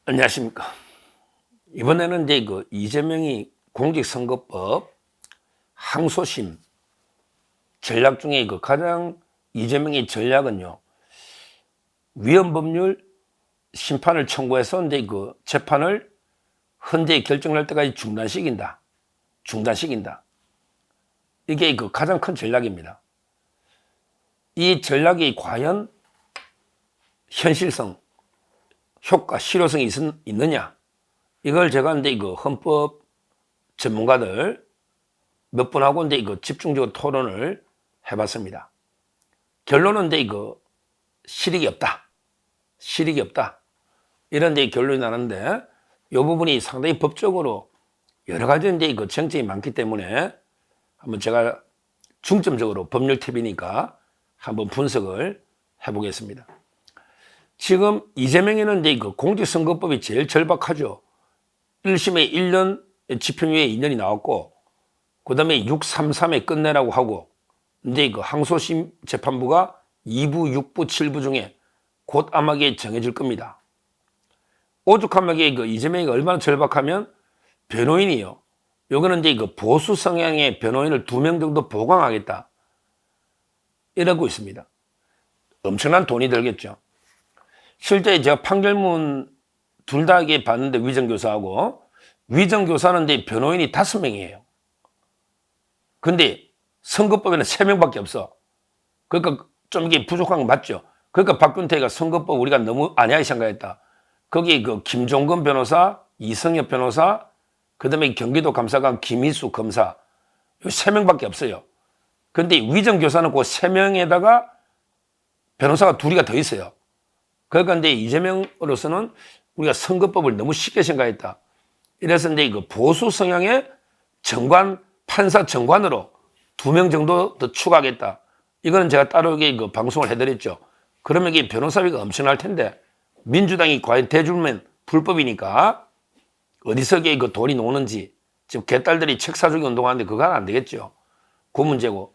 안녕하십니까. 이번에는 이제 이재명이 공직선거법 항소심 전략 중에 가장 이재명의 전략은요, 위헌법률 심판을 청구해서 이제 재판을 헌재에 결정할 때까지 중단시킨다. 이게 가장 큰 전략입니다. 이 전략이 과연 현실성, 효과, 실효성이 있느냐? 이걸 제가 이제 헌법 전문가들 몇 분하고 이제 집중적으로 토론을 해봤습니다. 결론은 이제 실익이 없다. 이런 데 결론이 나는데, 이 부분이 상당히 법적으로 여러 가지 이제 쟁점이 많기 때문에 한번 제가 중점적으로 법률 팁이니까 한번 분석을 해보겠습니다. 지금 이재명에는 이제 공직선거법이 제일 절박하죠. 1심에 1년, 집행유예 2년이 나왔고, 그 다음에 633에 끝내라고 하고, 이제 항소심 재판부가 2부, 6부, 7부 중에 곧 아마게 정해질 겁니다. 오죽하면 이재명이 얼마나 절박하면 변호인이요. 요거는 이제 보수 성향의 변호인을 2명 정도 보강하겠다. 이러고 있습니다. 엄청난 돈이 들겠죠. 실제 제가 판결문 둘 다 봤는데, 위정교사하고, 위정교사는 이제 변호인이 5명이에요. 근데 선거법에는 3명밖에 없어. 그러니까 좀 이게 부족한 거 맞죠? 그러니까 박균태가 선거법 우리가 너무 안이하게 생각했다. 거기 김종건 변호사, 이성엽 변호사, 그 다음에 경기도 감사관 김희수 검사, 이 3명밖에 없어요. 근데 위정교사는 그 3명에다가 변호사가 2가 더 있어요. 그러니까 이제 이재명으로서는 우리가 선거법을 너무 쉽게 생각했다. 이래서 이제 보수 성향의 정관, 판사 정관으로 2명 정도 더 추가하겠다. 이거는 제가 따로 방송을 해드렸죠. 그러면 이게 변호사비가 엄청날 텐데, 민주당이 과연 대주면 불법이니까 어디서 돈이 노는지, 지금 개딸들이 책 사주기 운동하는데 그건 안 되겠죠. 그 문제고.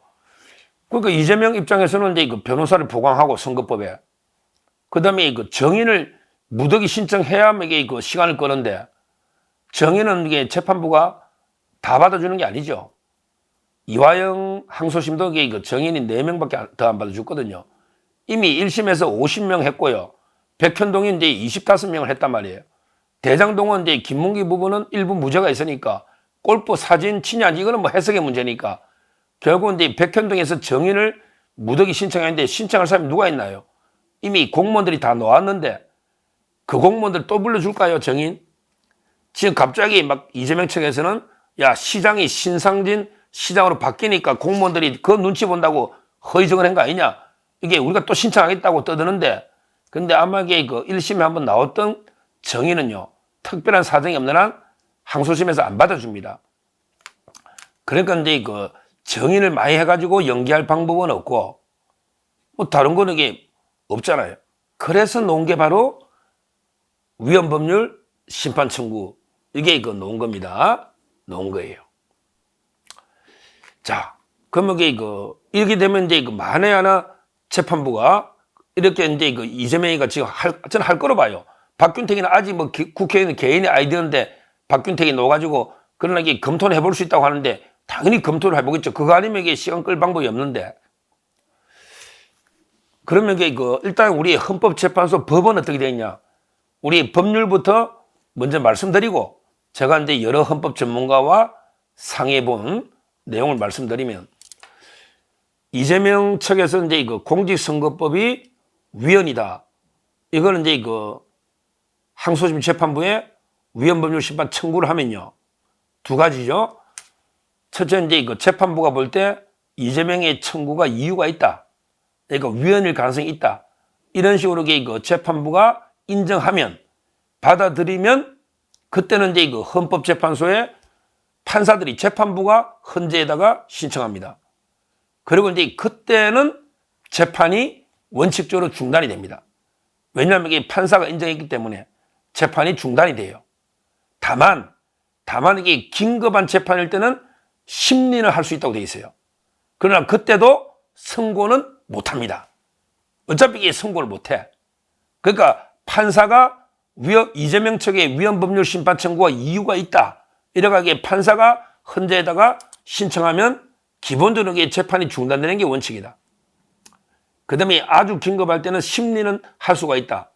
그러니까 이재명 입장에서는 이제 변호사를 보강하고 선거법에, 그 다음에 정인을 무더기 신청해야 이게 시간을 끄는데, 정인은 이게 재판부가 다 받아주는 게 아니죠. 이화영 항소심도 정인이 4명밖에 더 안 받아줬거든요. 이미 1심에서 50명 했고요. 백현동이 이제 25명을 했단 말이에요. 대장동은 이제 김문기 부부는 일부 무죄가 있으니까, 골프 사진 치냐, 이거는 뭐 해석의 문제니까, 결국 이제 백현동에서 정인을 무더기 신청했는데, 신청할 사람이 누가 있나요? 이미 공무원들이 다 놓았는데, 그 공무원들 또 불러줄까요, 정인? 지금 갑자기 막 이재명 측에서는, 야, 시장이 신상진 시장으로 바뀌니까 공무원들이 그 눈치 본다고 허위정을 한 거 아니냐? 이게 우리가 또 신청하겠다고 떠드는데, 근데 아마 이게 1심에 한번 나왔던 정인은요, 특별한 사정이 없는 한 항소심에서 안 받아줍니다. 그러니까 이제 정인을 많이 해가지고 연기할 방법은 없고, 뭐 다른 거는 이게 없잖아요. 그래서 놓은 게 바로 위헌법률 심판 청구, 이게 놓은 겁니다. 놓은 거예요. 자, 그러면 이렇게 되면 이제 만에 하나 재판부가 이렇게 이제 이재명이가 지금 저는 할 거로 봐요. 박균택이는 아직 뭐 국회의원 개인의 아이디어인데 박균택이 놓아가지고 그러나 이게 검토를 해볼 수 있다고 하는데, 당연히 검토를 해보겠죠. 그거 아니면 이게 시간 끌 방법이 없는데. 그러면 이게 일단 우리 헌법재판소 법은 어떻게 되어 있냐? 우리 법률부터 먼저 말씀드리고, 제가 이제 여러 헌법 전문가와 상의해본 내용을 말씀드리면, 이재명 측에서 이제 공직선거법이 위헌이다. 이거는 이제 항소심 재판부에 위헌법률 심판 청구를 하면요, 2가지죠. 첫째, 이제 재판부가 볼 때 이재명의 청구가 이유가 있다. 그러니까 위헌일 가능성이 있다. 이런 식으로 재판부가 인정하면, 받아들이면, 그때는 이제 헌법재판소에 판사들이, 재판부가 헌재에다가 신청합니다. 그리고 이제 그때는 재판이 원칙적으로 중단이 됩니다. 왜냐하면 이게 판사가 인정했기 때문에 재판이 중단이 돼요. 다만 이게 긴급한 재판일 때는 심리는 할 수 있다고 되어 있어요. 그러나 그때도 선고는 못 합니다. 어차피 이게 선고를 못 해. 그러니까 판사가 이재명 측의 위헌법률 심판 청구가 이유가 있다. 이래가지고 판사가 헌재에다가 신청하면 기본적으로 재판이 중단되는 게 원칙이다. 그 다음에 아주 긴급할 때는 심리는 할 수가 있다.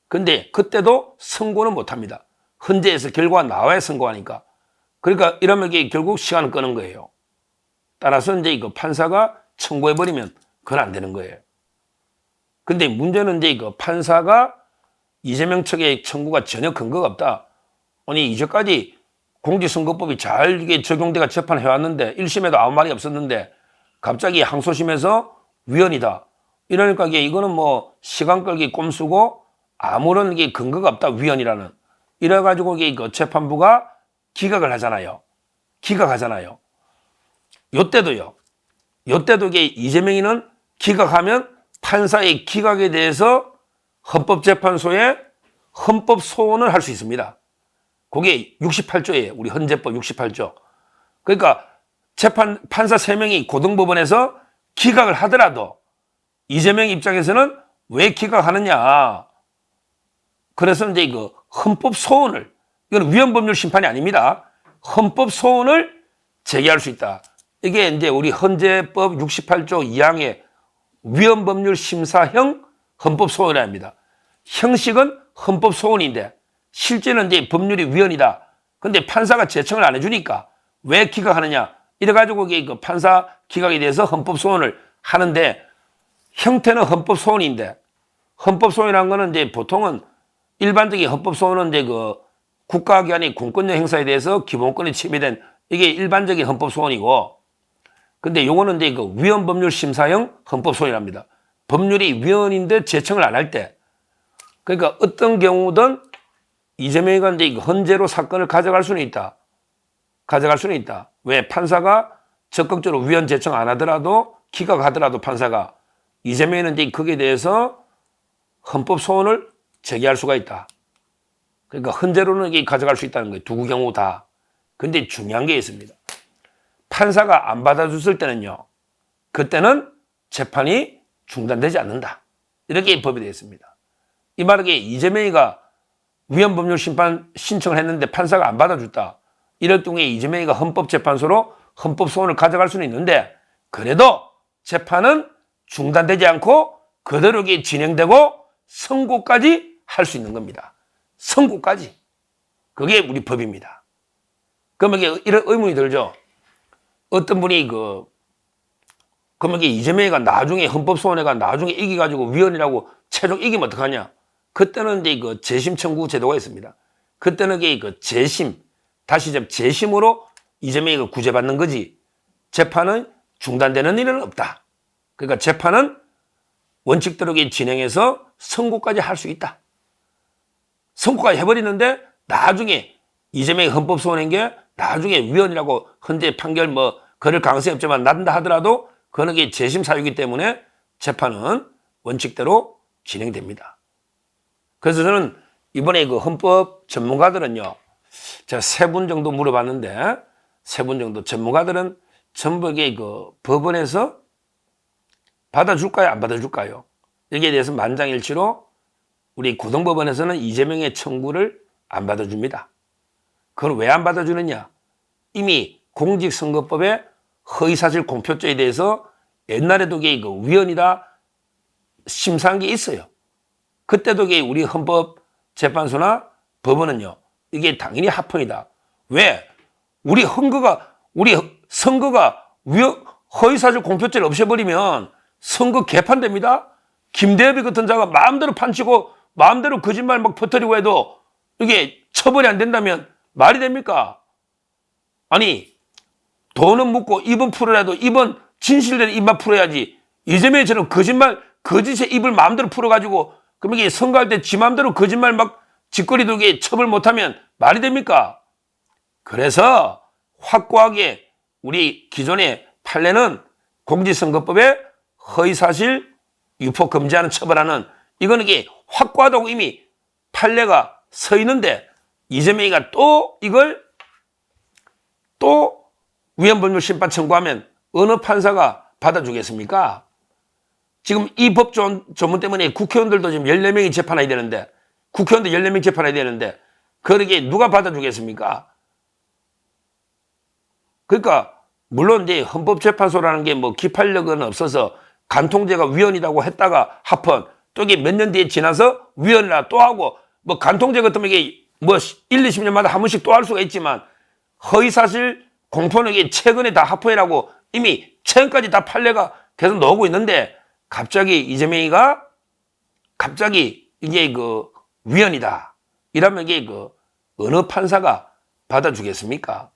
근데 그때도 선고는 못합니다. 헌재에서 결과가 나와야 선고하니까. 그러니까 이러면 이게 결국 시간을 끄는 거예요. 따라서 이제 이거 판사가 청구해버리면 그건 안 되는 거예요. 근데 문제는 이제 이거 판사가 이재명 측의 청구가 전혀 근거가 없다. 아니, 이제까지 공직선거법이 잘 이게 적용돼가 재판해왔는데 1심에도 아무 말이 없었는데 갑자기 항소심에서 위헌이다. 이러니까 이거는 뭐 시간 끌기 꼼수고 아무런 게 근거가 없다. 위헌이라는. 이래가지고 이게 재판부가 기각을 하잖아요. 기각하잖아요. 요때도요. 요때도 이재명이는 기각하면 판사의 기각에 대해서 헌법재판소에 헌법 소원을 할 수 있습니다. 그게 68조예요. 우리 헌재법 68조. 그러니까 판사 3명이 고등법원에서 기각을 하더라도 이재명 입장에서는 왜 기각하느냐. 그래서 이제 이거 헌법 소원을, 이건 위헌법률 심판이 아닙니다. 헌법 소원을 제기할 수 있다. 이게 이제 우리 헌재법 68조 2항의 위헌법률 심사형 헌법 소원이라 합니다. 형식은 헌법 소원인데 실제는 이제 법률이 위헌이다. 근데 판사가 제청을 안 해주니까 왜 기각하느냐. 이래가지고 그 판사 기각에 대해서 헌법 소원을 하는데 형태는 헌법 소원인데 헌법 소원이라는 거는 이제 보통은 일반적인 헌법 소원은 이제 그 국가기관의 공권력 행사에 대해서 기본권이 침해된 이게 일반적인 헌법 소원이고 근데 요거는 이제 그 위헌법률 심사형 헌법 소원이랍니다. 법률이 위헌인데 제청을 안 할 때 그러니까 어떤 경우든 이재명이가 이제 헌재로 사건을 가져갈 수는 있다. 가져갈 수는 있다. 왜? 판사가 적극적으로 위헌 제청 안 하더라도 기각하더라도 판사가 이재명이는 이제 거기에 대해서 헌법 소원을 제기할 수가 있다. 그러니까 헌재로는 이게 가져갈 수 있다는 거예요. 두 경우 다. 근데 중요한 게 있습니다. 판사가 안 받아줬을 때는요. 그때는 재판이 중단되지 않는다. 이렇게 법이 되어 있습니다. 이 말은 이재명이가 위헌법률 심판 신청을 했는데 판사가 안 받아줬다. 이럴 경우에 이재명이가 헌법재판소로 헌법소원을 가져갈 수는 있는데 그래도 재판은 중단되지 않고 그대로 진행되고 선고까지 할 수 있는 겁니다. 선고까지. 그게 우리 법입니다. 그러면 이런 의문이 들죠. 어떤 분이 그러면 이재명이가 나중에 헌법소원회가 나중에 이기가지고 위헌이라고 최종 이기면 어떡하냐. 그때는 이제 재심 청구 제도가 있습니다. 그때는 재심, 다시 재심으로 이재명이가 구제받는 거지. 재판은 중단되는 일은 없다. 그러니까 재판은 원칙대로 진행해서 선고까지 할 수 있다. 선고까지 해버리는데 나중에 이재명이 헌법소원한 게 나중에 위헌이라고 헌재 판결 그럴 가능성이 없지만 난다 하더라도 그건 재심 사유이기 때문에 재판은 원칙대로 진행됩니다. 그래서 저는 이번에 헌법 전문가들은요, 제가 3분 정도 물어봤는데, 3분 정도 전문가들은 전부 법원에서 받아줄까요? 안 받아줄까요? 여기에 대해서 만장일치로 우리 고등법원에서는 이재명의 청구를 안 받아줍니다. 그건 왜 안 받아주느냐? 이미 공직선거법의 허위사실 공표죄에 대해서 옛날에도 위헌이다 심사한 게 있어요. 그때도 우리 헌법재판소나 법원은요, 이게 당연히 합헌이다. 왜? 우리 선거가 허위사실 공표죄를 없애버리면 선거 개판됩니다. 김대엽이 같은 자가 마음대로 판치고 마음대로 거짓말 퍼뜨리고 해도 이게 처벌이 안 된다면 말이 됩니까? 아니, 돈은 묻고 입은 풀어라도 입은 진실된 입만 풀어야지. 이재명처럼 거짓의 입을 마음대로 풀어가지고 그럼 이게 선거할 때 지 마음대로 거짓말 짓거리 들게 처벌 못하면 말이 됩니까? 그래서 확고하게 우리 기존의 판례는 공직선거법에 허위사실 유포 금지하는 처벌하는 이거는 확고하다고 이미 판례가 서 있는데 이재명이가 또 이걸 또 위헌법률 심판 청구하면 어느 판사가 받아주겠습니까? 지금 이 법 조문 때문에 국회의원들도 지금 14명이 재판해야 되는데 국회의원들 14명 재판해야 되는데 그러게 누가 받아주겠습니까? 그러니까 물론 이제 헌법재판소라는 게 뭐 기판력은 없어서 간통죄가 위헌이라고 했다가 합헌 또 이게 몇 년 뒤에 지나서 위헌이라 또 하고 뭐 간통죄 같으면 이게 뭐 1, 20년마다 한 번씩 또 할 수가 있지만 허위사실 공표는 이게 최근에 다 합헌이라고 이미 최근까지 다 판례가 계속 나오고 있는데 갑자기 이재명이가 갑자기 이게 그 위헌이다 이러면 이게 그 어느 판사가 받아주겠습니까?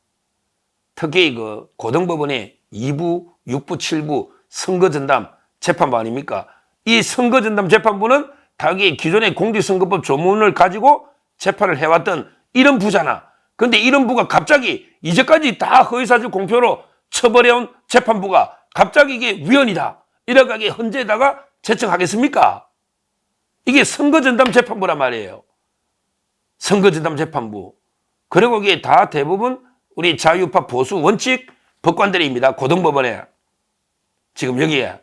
특히 그 고등법원의 2부, 6부, 7부 선거전담 재판부 아닙니까? 이 선거전담 재판부는 당연히 기존의 공직선거법 조문을 가지고 재판을 해왔던 이런 부잖아. 근데 이런 부가 갑자기 이제까지 다 허위사실 공표로 처벌해온 재판부가 갑자기 이게 위헌이다. 이렇게 헌재에다가 제청하겠습니까? 이게 선거전담 재판부란 말이에요. 선거전담 재판부. 그리고 이게 다 대부분 우리 자유파 보수 원칙 법관들입니다. 고등법원에. 지금 여기에.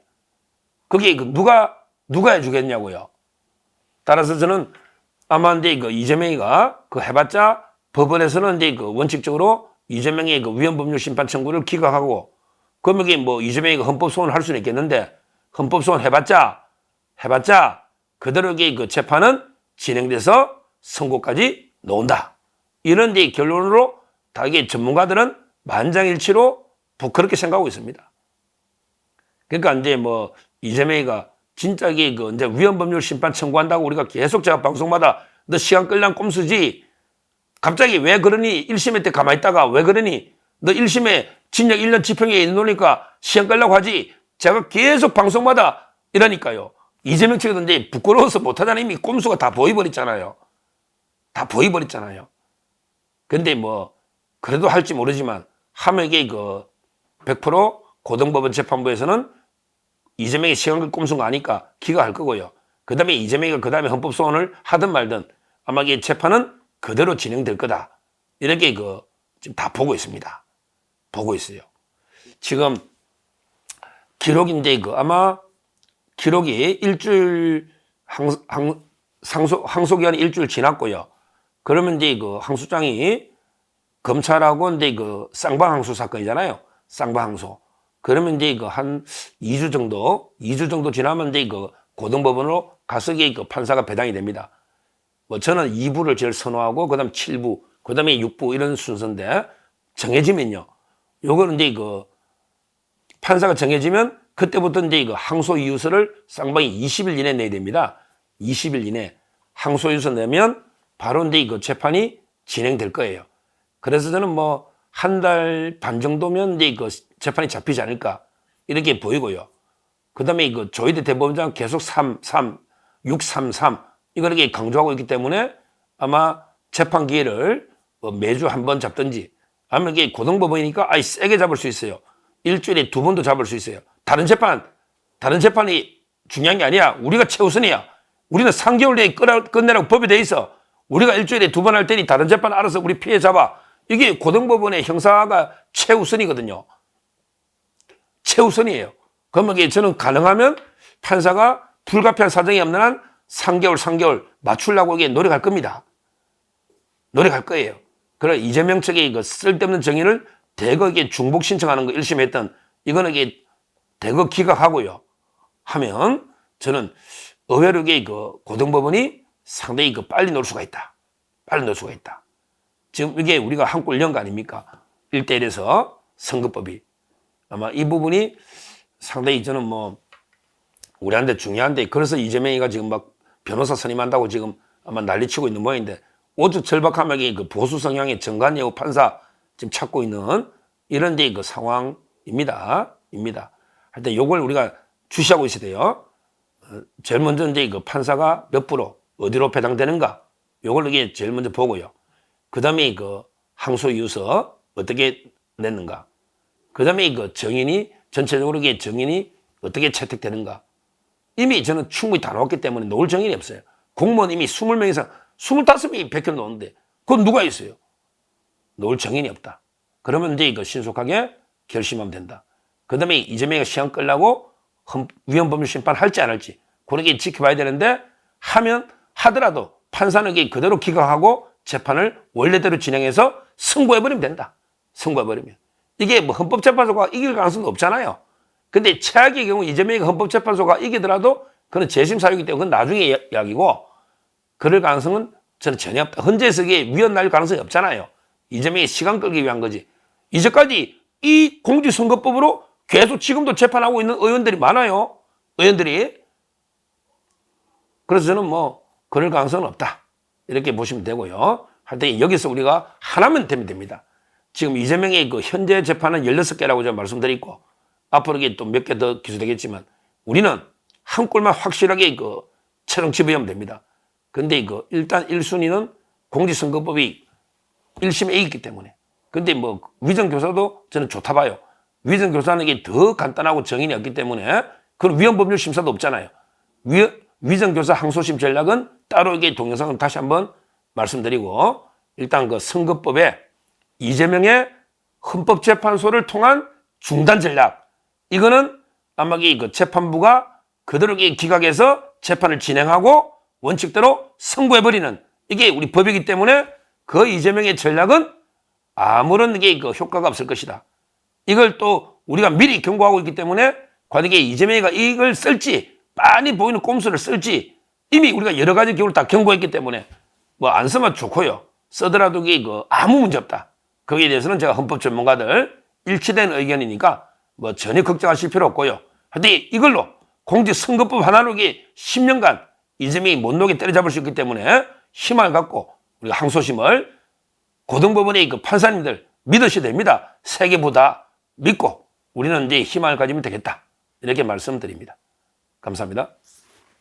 그게 누가 해주겠냐고요. 따라서 저는 아마 이제 그 이재명이가 그 해봤자 법원에서는 이제 그 원칙적으로 이재명의 그 위헌법률 심판 청구를 기각하고 그러면 이게 뭐 이재명이가 헌법소원을 할 수는 있겠는데 헌법소원 해봤자 그대로 이게 그 재판은 진행돼서 선고까지 나온다. 이런 이제 결론으로 다 이게 전문가들은 만장일치로 그렇게 생각하고 있습니다. 그러니까 이제 뭐 이재명이가 진짜 이게 그 이제 위헌법률 심판 청구한다고 우리가 계속 제가 방송마다 너 시간 끌란 꼼수지. 갑자기 왜 그러니? 1심에 때 가만히 있다가 왜 그러니? 너 1심에 징역 1년 집행유예 있노니까 시간 끌라고 하지. 제가 계속 방송마다 이러니까요. 이재명 측에도 이제 부끄러워서 못하잖아요. 이미 꼼수가 다 보여버렸잖아요. 다 보여버렸잖아요. 근데 뭐 그래도 할지 모르지만 하면 이게 그 100% 고등법원 재판부에서는 이재명이 시간을 꼼수가 아니까 기각할 거고요. 그 다음에 이재명이가 그 다음에 헌법소원을 하든 말든 아마 이게 재판은 그대로 진행될 거다. 이렇게 그 지금 다 보고 있습니다. 보고 있어요. 지금 기록인데 그 아마 기록이 일주일 항소기한이 일주일 지났고요. 그러면 이제 그 항소장이 검찰하고 이제 그 쌍방항소 사건이잖아요. 쌍방항소. 그러면 이제 그 한 2주 정도 지나면 이제 그 고등법원으로 가서 그 판사가 배당이 됩니다. 뭐 저는 2부를 제일 선호하고 그다음 7부, 그다음에 6부 이런 순서인데 정해지면요. 요거는 이제 그 판사가 정해지면 그때부터 이제 그 항소 이유서를 쌍방이 20일 이내에 내야 됩니다. 20일 이내 항소 이유서 내면 바로 이제 그 재판이 진행될 거예요. 그래서 저는 뭐 한 달 반 정도면 이제 그 재판이 잡히지 않을까 이렇게 보이고요. 그다음에 그 조희대 대법원장 계속 633 이걸 이렇게 강조하고 있기 때문에 아마 재판 기회를 매주 한 번 잡든지 아니면 이게 고등법원이니까 아예 세게 잡을 수 있어요. 일주일에 2번도 잡을 수 있어요. 다른 재판이 중요한 게 아니야. 우리가 최우선이야. 우리는 3개월 내에 끝내라고 법에 돼 있어. 우리가 일주일에 2번 할 테니 다른 재판 알아서 우리 피해 잡아. 이게 고등법원의 형사가 최우선이거든요. 최우선이에요. 그러면 이게 저는 가능하면 판사가 불가피한 사정이 없는 한 3개월 맞추려고 이게 노력할 겁니다. 노력할 거예요. 그래 이재명 측의 그 쓸데없는 정의를 대거 이게 중복 신청하는 거 1심 했던 이거는 이게 대거 기각하고요. 하면 저는 의외로 이게 그 고등법원이 상당히 그 빨리 놓을 수가 있다. 빨리 놓을 수가 있다. 지금 이게 우리가 한 골 넣은 거 아닙니까? 1대1에서 선거법이. 아마 이 부분이 상당히 저는 뭐 우리한테 중요한데 그래서 이재명이가 지금 막 변호사 선임한다고 지금 아마 난리치고 있는 모양인데 오죽 절박하게 그 보수 성향의 정관예우 판사 지금 찾고 있는 이런 데 그 상황입니다. 하여튼 요걸 우리가 주시하고 있어야 돼요. 제일 먼저 이제 그 판사가 몇 프로 어디로 배당되는가 요걸 이게 제일 먼저 보고요. 그 다음에 그 항소 이유서 어떻게 냈는가. 그 다음에 그 정인이 전체적으로 이게 정인이 어떻게 채택되는가. 이미 저는 충분히 다 나왔기 때문에 놓을 정인이 없어요. 공무원 이미 20명 이상 25명이 베껴 놓는데 그건 누가 있어요? 놓을 정인이 없다. 그러면 이제 이거 신속하게 결심하면 된다. 그 다음에 이재명이가 시간 끌라고 위헌법률 심판 할지 안 할지 그렇게 지켜봐야 되는데 하더라도 판사는 그대로 기각하고 재판을 원래대로 진행해서 선고해버리면 된다. 선고해버리면. 이게 뭐 헌법재판소가 이길 가능성도 없잖아요. 근데 최악의 경우 이재명이 헌법재판소가 이기더라도 그건 재심 사유이기 때문에 그건 나중에 이야기고 그럴 가능성은 저는 전혀 없다. 헌재에서 이게 위헌 날 가능성이 없잖아요. 이재명이 시간 끌기 위한 거지. 이제까지 이 공직선거법으로 계속 지금도 재판하고 있는 의원들이 많아요. 의원들이. 그래서 저는 뭐 그럴 가능성은 없다. 이렇게 보시면 되고요. 하여튼 여기서 우리가 하나만 되면 됩니다. 지금 이재명의 그 현재 재판은 16개라고 제가 말씀드리고 앞으로 이게 또 몇 개 더 기소되겠지만 우리는 한 골만 확실하게 그 최종 지배하면 됩니다. 근데 일단 1순위는 공직선거법이 1심에 이겼기 때문에. 근데 뭐 위정교사도 저는 좋다 봐요. 위정교사는 이게 더 간단하고 정인이 없기 때문에 그런 위헌법률 심사도 없잖아요. 위정교사 항소심 전략은 따로 이게 동영상은 다시 한번 말씀드리고 일단 그 선거법에 이재명의 헌법재판소를 통한 중단 전략 이거는 아마 그 재판부가 그대로 기각해서 재판을 진행하고 원칙대로 선고해버리는 이게 우리 법이기 때문에 그 이재명의 전략은 아무런 게 효과가 없을 것이다. 이걸 또 우리가 미리 경고하고 있기 때문에 과연 이게 이재명이가 이걸 쓸지 빤히 보이는 꼼수를 쓸지 이미 우리가 여러 가지 경우를 다 경고했기 때문에 뭐 안 쓰면 좋고요. 쓰더라도 이게 아무 문제 없다. 거기에 대해서는 제가 헌법 전문가들 일치된 의견이니까 뭐 전혀 걱정하실 필요 없고요. 하여튼 이걸로 공직선거법 하나로 이게 10년간 이재명이 못 녹이 때려잡을 수 있기 때문에 힘을 갖고 우리가 항소심을 고등법원의 그 판사님들 믿으셔야 됩니다. 세계보다 믿고 우리는 이제 힘을 가지면 되겠다. 이렇게 말씀드립니다. 감사합니다.